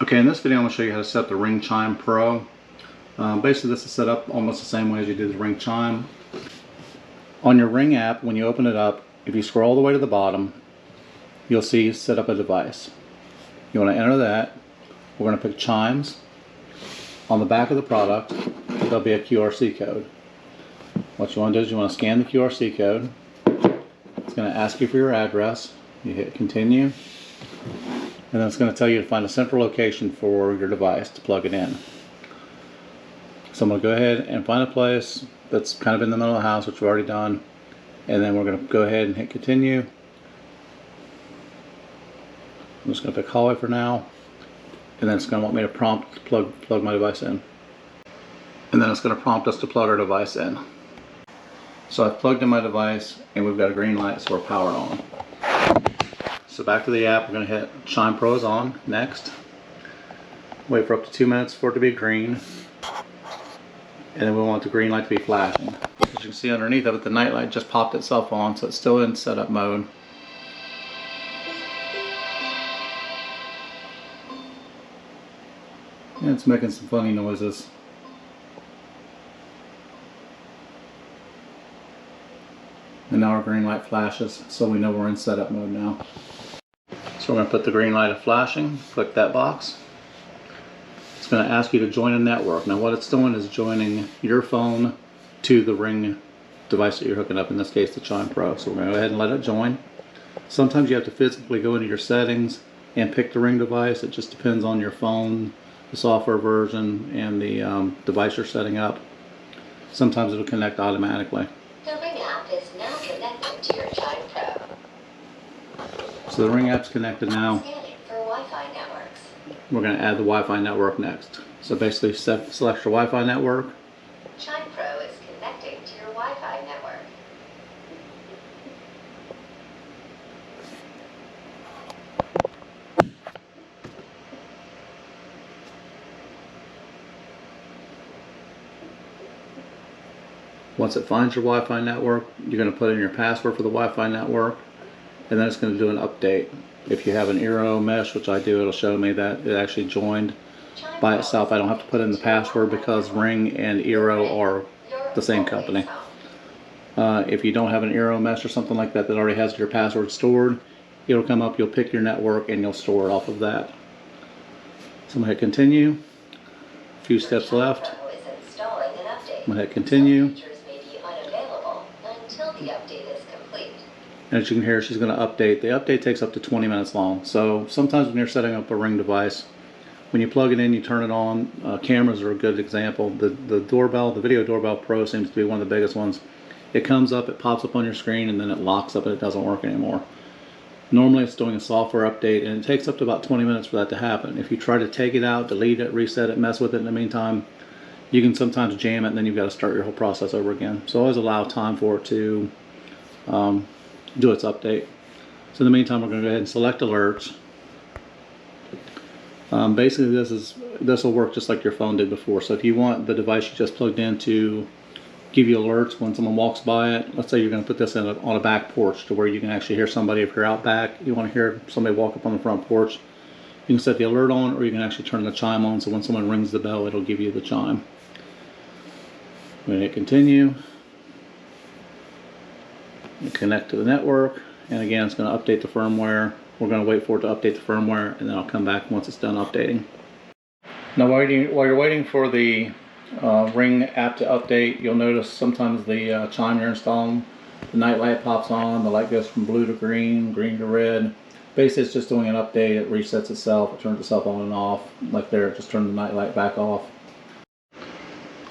Okay, in this video I'm going to show you how to set up the Ring Chime Pro. Basically this is set up almost the same way as you did the Ring Chime. On your Ring app, when you open it up, if you scroll all the way to the bottom, you'll see set up a device. You want to enter that. We're going to pick Chimes. On the back of the product, there'll be a QRC code. What you want to do is you want to scan the QRC code. It's going to ask you for your address. You hit continue. And then it's going to tell you to find a central location for your device to plug it in. So I'm going to go ahead and find a place that's kind of in the middle of the house, which we've already done. And then we're going to go ahead and hit continue. I'm just going to pick hallway for now. And then it's going to want me to prompt to plug my device in. And then it's going to prompt us to plug our device in. So I've plugged in my device and we've got a green light, so we're powered on. So back to the app, we're going to hit Chime Pro is on, next. Wait for up to 2 minutes for it to be green. And then we want the green light to be flashing. As you can see underneath of it, the night light just popped itself on, so it's still in setup mode. And it's making some funny noises. And now our green light flashes, so we know we're in setup mode now. So we're going to put the green light of flashing, click that box. It's going to ask you to join a network. Now what it's doing is joining your phone to the Ring device that you're hooking up, in this case the Chime Pro. So we're going to go ahead and let it join. Sometimes you have to physically go into your settings and pick the Ring device. It just depends on your phone, the software version, and the device you're setting up. Sometimes it'll connect automatically. The Ring app is now connected to your Chime Pro. So the Ring app's connected now. Scanning for Wi-Fi networks. We're going to add the Wi-Fi network next. So basically select your Wi-Fi network. Chime Pro is connecting to your Wi-Fi network. Once it finds your Wi-Fi network, you're going to put in your password for the Wi-Fi network, and then it's going to do an update. If you have an Eero mesh, which I do, it'll show me that it actually joined by itself. I don't have to put in the password because Ring and Eero are the same company. If you don't have an Eero mesh or something like that that already has your password stored, it'll come up, you'll pick your network, and you'll store it off of that. So I'm going to hit continue. A few steps left. I'm going to hit continue. And as you can hear, she's going to update. The update takes up to 20 minutes long. So sometimes when you're setting up a Ring device, when you plug it in, you turn it on. Cameras are a good example. The doorbell, the Video Doorbell Pro seems to be one of the biggest ones. It comes up, it pops up on your screen, and then it locks up and it doesn't work anymore. Normally it's doing a software update, and it takes up to about 20 minutes for that to happen. If you try to take it out, delete it, reset it, mess with it in the meantime, you can sometimes jam it, and then you've got to start your whole process over again. So always allow time for it to do its update. So in the meantime, we're going to go ahead and select alerts. Basically this will work just like your phone did before. So if you want the device you just plugged in to give you alerts when someone walks by it, let's say you're going to put this on a back porch to where you can actually hear somebody. If you're out back, you want to hear somebody walk up on the front porch, you can set the alert on, or you can actually turn the chime on, so when someone rings the bell, it'll give you the chime. I'm going to hit continue. Connect to the network, and again it's going to update the firmware. We're going to wait for it to update the firmware, and then I'll come back once it's done updating. Now while you're waiting for the Ring app to update, you'll notice sometimes the chime you're installing, the night light pops on, the light goes from blue to green, green to red. Basically it's just doing an update. It resets itself, it turns itself on and off. Like there, it just turned the night light back off.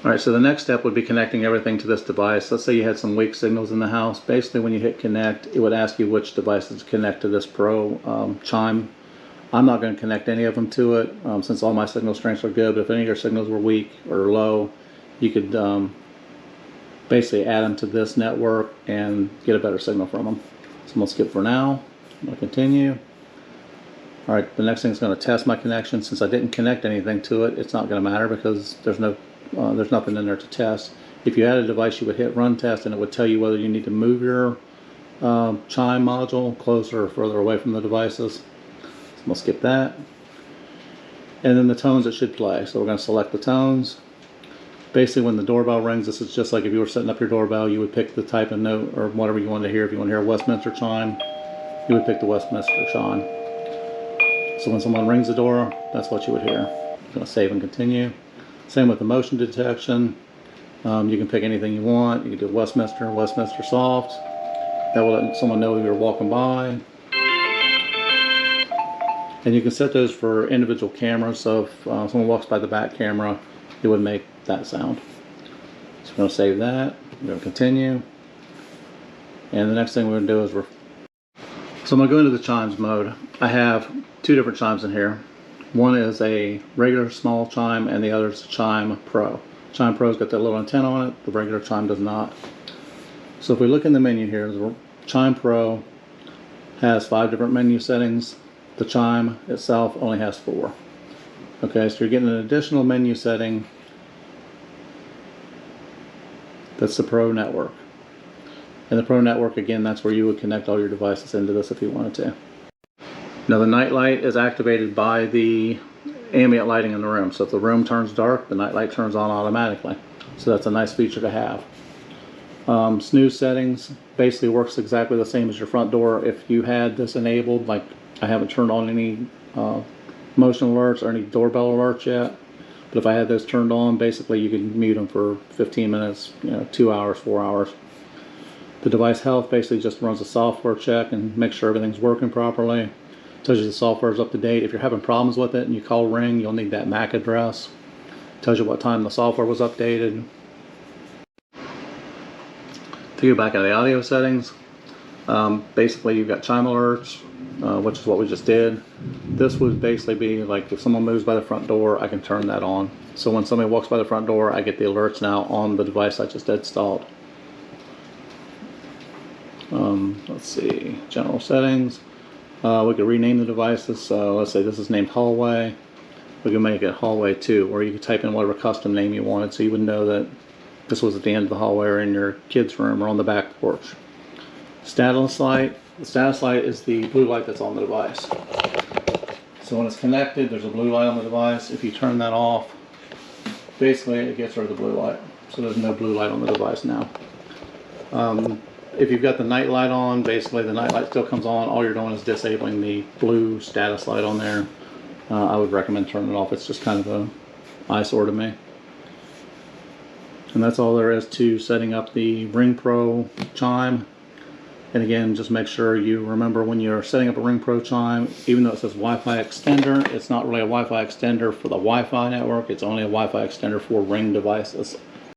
Alright, so the next step would be connecting everything to this device. Let's say you had some weak signals in the house. Basically when you hit connect, it would ask you which devices to connect to this Pro Chime. I'm not going to connect any of them to it since all my signal strengths are good, but if any of your signals were weak or low, you could basically add them to this network and get a better signal from them. So I'm going to skip for now. I'm going to continue. Alright, the next thing is going to test my connection. Since I didn't connect anything to it, it's not going to matter because there's nothing in there to test. If you had a device, you would hit run test and it would tell you whether you need to move your chime module closer or further away from the devices. So we'll skip that. and then the tones it should play. So we're going to select the tones. Basically, when the doorbell rings, this is just like if you were setting up your doorbell, you would pick the type of note or whatever you wanted to hear. If you want to hear a Westminster chime, you would pick the Westminster chime. So when someone rings the door, that's what you would hear. I'm going to save and continue. Same with the motion detection. You can pick anything you want. You can do Westminster, Westminster soft. That will let someone know you're walking by. And you can set those for individual cameras. So if someone walks by the back camera, it would make that sound. So we're going to save that. We're going to continue. And the next thing we're going to do is so I'm going to go into the chimes mode. I have two different chimes in here. One is a regular small chime and the other is a Chime Pro. Chime Pro's got that little antenna on it. The regular chime does not. So if we look in the menu here, the Chime Pro has 5 different menu settings. The chime itself only has 4. Okay, so you're getting an additional menu setting. That's the Pro Network. And the Pro Network, again, that's where you would connect all your devices into this if you wanted to. Now the night light is activated by the ambient lighting in the room. So if the room turns dark, the night light turns on automatically. So that's a nice feature to have. Snooze settings basically works exactly the same as your front door. If you had this enabled, like I haven't turned on any motion alerts or any doorbell alerts yet, but if I had those turned on, basically you can mute them for 15 minutes, 2 hours, 4 hours. The device health basically just runs a software check and makes sure everything's working properly. Tells you the software is up to date. If you're having problems with it and you call Ring, you'll need that MAC address. Tells you what time the software was updated. To go back into the audio settings, basically you've got Chime Alerts, which is what we just did. This would basically be like if someone moves by the front door, I can turn that on. So when somebody walks by the front door, I get the alerts now on the device I just installed. Let's see, general settings. We could rename the devices. So let's say this is named Hallway. We can make it Hallway 2, or you could type in whatever custom name you wanted so you would know that this was at the end of the hallway or in your kid's room or on the back porch. Status light. The status light is the blue light that's on the device. So when it's connected, there's a blue light on the device. If you turn that off, basically it gets rid of the blue light. So there's no blue light on the device now. If you've got the night light on, basically the night light still comes on. All you're doing is disabling the blue status light on there. I would recommend turning it off. It's just kind of an eyesore to me. And that's all there is to setting up the Ring Pro chime. And again, just make sure you remember when you're setting up a Ring Pro chime, even though it says Wi-Fi Extender, it's not really a Wi-Fi Extender for the Wi-Fi network. It's only a Wi-Fi Extender for Ring devices